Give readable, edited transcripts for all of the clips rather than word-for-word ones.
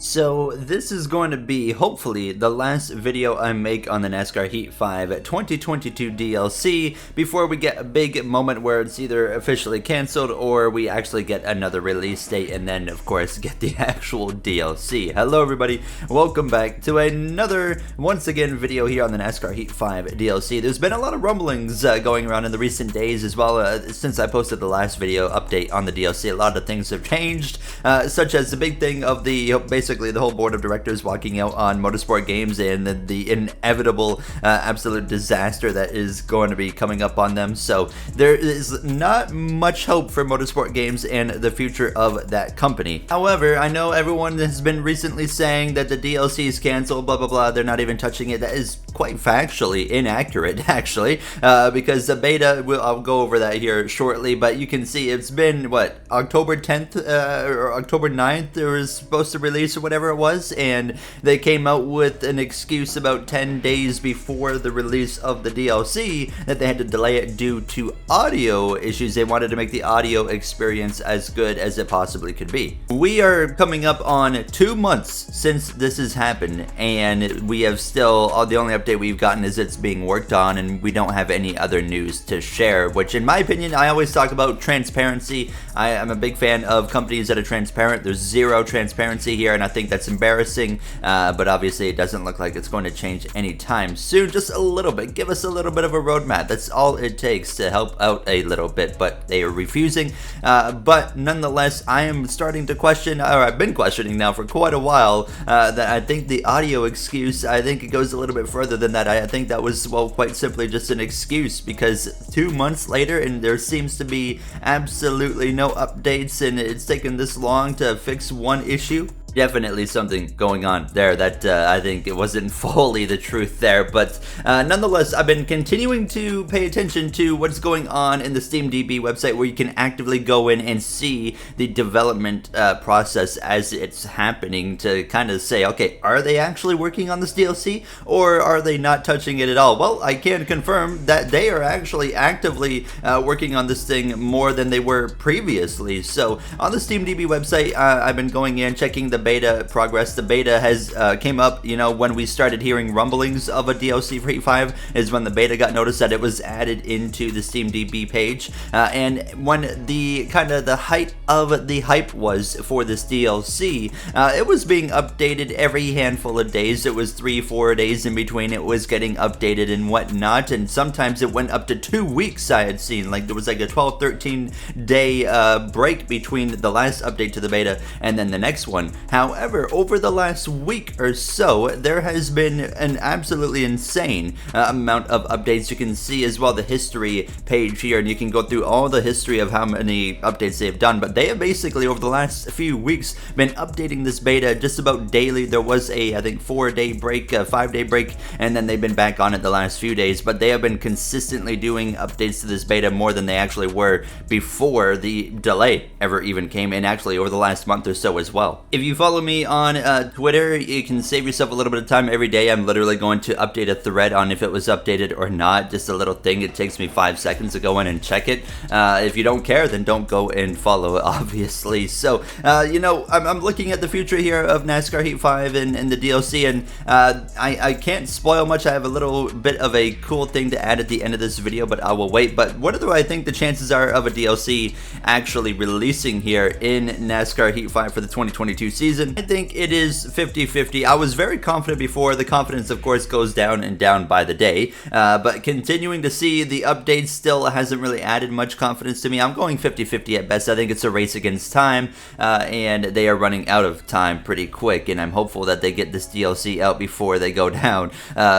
So this is going to be, hopefully, the last video I make on the NASCAR Heat 5 2022 DLC before we get a big moment where it's either officially canceled or we actually get another release date and then, of course, get the actual DLC. Hello everybody, welcome back to another, once again, video here on the NASCAR Heat 5 DLC. There's been a lot of rumblings going around in the recent days as well since I posted the last video update on the DLC. A lot of things have changed, such as the big thing of the, basically the whole board of directors walking out on Motorsport Games and the inevitable absolute disaster that is going to be coming up on them. So there is not much hope for Motorsport Games and the future of that company. However, I know everyone has been recently saying that the DLC is canceled, blah blah blah, they're not even touching it. That is quite factually inaccurate, actually, because the beta, I'll go over that here shortly, but you can see it's been, what, October 10th or October 9th it was supposed to release or whatever it was, and they came out with an excuse about 10 days before the release of the DLC that they had to delay it due to audio issues. They wanted to make the audio experience as good as it possibly could be. We are coming up on 2 months since this has happened, and we have still, the only update we've gotten is it's being worked on, and we don't have any other news to share, which in my opinion, I always talk about transparency. I am a big fan of companies that are transparent. There's zero transparency here, and I think that's embarrassing, but obviously it doesn't look like it's going to change anytime soon. Just a little bit, give us a little bit of a roadmap. That's all it takes to help out a little bit, but they are refusing. But nonetheless, I am starting to question, or I've been questioning now for quite a while, that I think the audio excuse, I think it goes a little bit further than that. I think that was, well, quite simply just an excuse, because 2 months later and there seems to be absolutely no updates, and it's taken this long to fix one issue. Definitely something going on there that I think it wasn't fully the truth there, but nonetheless, I've been continuing to pay attention to what's going on in the SteamDB website, where you can actively go in and see the development process as it's happening, to kind of say, okay, are they actually working on this DLC or are they not touching it at all? Well, I can confirm that they are actually actively working on this thing more than they were previously. So on the SteamDB website, I've been going in, checking the beta progress. The beta has came up, you know, when we started hearing rumblings of a DLC for Heat 5 is when the beta got noticed that it was added into the SteamDB page, and when the kind of the height of the hype was for this DLC, it was being updated every handful of days. It was 3-4 days in between it was getting updated and whatnot, and sometimes it went up to 2 weeks. I had seen, like, there was like a 12-13 day break between the last update to the beta and then the next one. However, over the last week or so, there has been an absolutely insane amount of updates. You can see as well the history page here, and you can go through all the history of how many updates they've done, but they have basically, over the last few weeks, been updating this beta just about daily. There was a, I think, 4-day break, a 5-day break, and then they've been back on it the last few days, but they have been consistently doing updates to this beta more than they actually were before the delay ever even came in, actually over the last month or so as well. If you follow me on Twitter, you can save yourself a little bit of time. Every day I'm literally going to update a thread on if it was updated or not. Just a little thing. It takes me 5 seconds to go in and check it. If you don't care, then don't go and follow it, obviously. So, you know, I'm looking at the future here of NASCAR Heat 5 and the DLC, and I can't spoil much. I have a little bit of a cool thing to add at the end of this video, but I will wait. But what do I think the chances are of a DLC actually releasing here in NASCAR Heat 5 for the 2022 season? I think it is 50-50. I was very confident before. The confidence, of course, goes down and down by the day, but continuing to see the updates still hasn't really added much confidence to me. I'm going 50-50 at best. I think it's a race against time, and they are running out of time pretty quick, and I'm hopeful that they get this DLC out before they go down,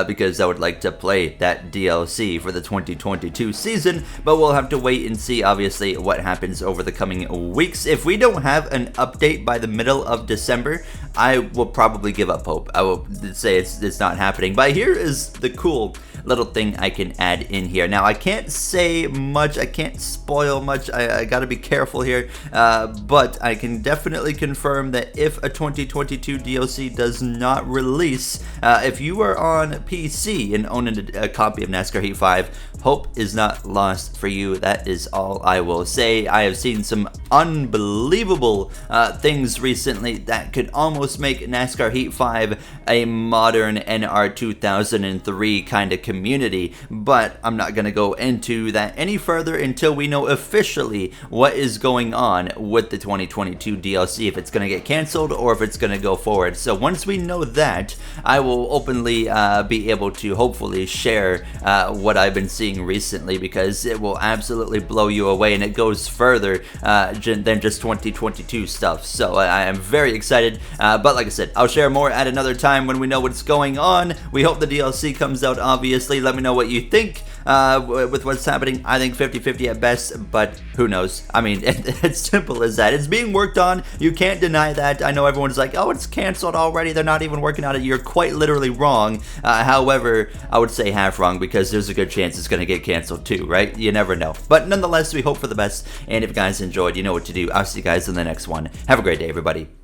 because I would like to play that DLC for the 2022 season, but we'll have to wait and see, obviously, what happens over the coming weeks. If we don't have an update by the middle of December, I will probably give up hope. I will say it's not happening. But here is the cool little thing I can add in here. Now, I can't say much, I can't spoil much, I gotta be careful here, but I can definitely confirm that if a 2022 DLC does not release, if you are on PC and own a copy of NASCAR Heat 5, hope is not lost for you. That is all I will say. I have seen some unbelievable things recently that could almost make NASCAR Heat 5 a modern NR 2003 kind of community. But I'm not going to go into that any further until we know officially what is going on with the 2022 DLC, if it's going to get canceled or if it's going to go forward. So once we know that, I will openly be able to hopefully share what I've been seeing recently, because it will absolutely blow you away, and it goes further than just 2022 stuff. So I am very excited, but like I said, I'll share more at another time when we know what's going on. We hope the DLC comes out, obviously. Let me know what you think with what's happening. I think 50-50 at best, but who knows? I mean, it's simple as that. It's being worked on. You can't deny that. I know everyone's like, oh, it's canceled already. They're not even working on it. You're quite literally wrong. However, I would say half wrong, because there's a good chance it's going to get canceled too, right? You never know. But nonetheless, we hope for the best. And if you guys enjoyed, you know what to do. I'll see you guys in the next one. Have a great day, everybody.